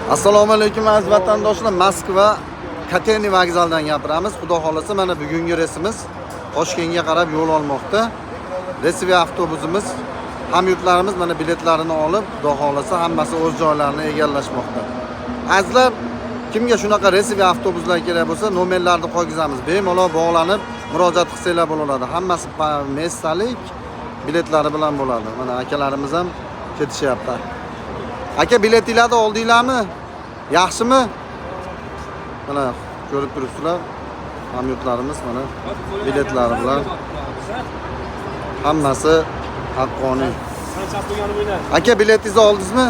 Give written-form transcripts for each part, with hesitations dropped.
Assalomu alaykum aziz vatandoshlar. Moskva Kateniy vokzalidan gapiramiz. Xudo xolasa mana bugungi reysimiz Toshkentga qarab yo'l olmoqda. Reysiy avtobusimiz hamyurtlarimiz mana biletlarini olib, xudo xolasa hammasi o'z joylarini egallashmoqda. Azizlar, kimga shunaqa reysiy avtobuslar kerak bo'lsa, nomerlarni qo'ygizamiz. Bemalol bog'lanib murojaat qilsanglar bo'laveradi. Hammasi messalik biletlari bilan bo'ladi. Mana akalarimiz ham ketishyapti. Aka, biletinglarni oldinglarmi? Yaxshimi? Mana ko'rib turibsizlar. Hamyurtlarimiz mana biletlari bilan hammasi haqqoniy. Aka, biletingizni oldingizmi?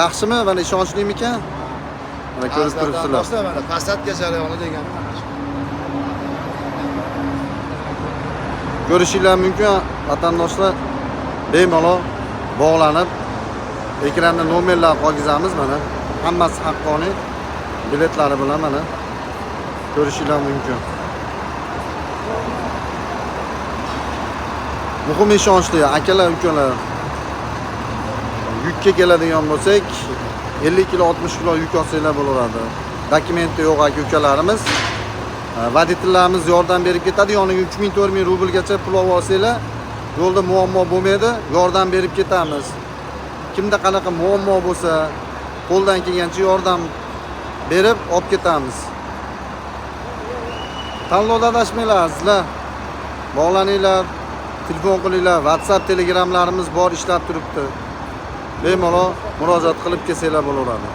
Yaxshimi? Mana ishonchlimikan? Mana ko'rib turibsizlar. Mana Passatga jarayoni degan. Ko'rishinglar mumkin vatandoshlar. Bemalol bog'lanib ekranda nomerlar qo'ygizamiz mana. Hammasi haqqoniy biletlari bilan mana ko'rishinglar mumkin. Muhim ishonchli akalar, ukalar. Yukka keladigan bo'lsak, 50 kilo, 60 kilo yuk olsanglar bo'laveradi. Dokumenti yo'q ukalarimiz. Voditellarimiz yordam berib ketadi. Yoniga 3000 4000 rublgacha pul olsanglar, yo'lda muammo bo'lmaydi, yordam berib ketamiz. Kimda qanaqa muammo bo'lsa, qo'ldan kelgancha yordam berib olib ketamiz. Tanlovda adashmanglar azizlar. Bog'laninglar, telefon qilinglar, WhatsApp, Telegramlarimiz bor, ishlab turibdi. Bemalol murojaat qilib kelsanglar bo'laveradi.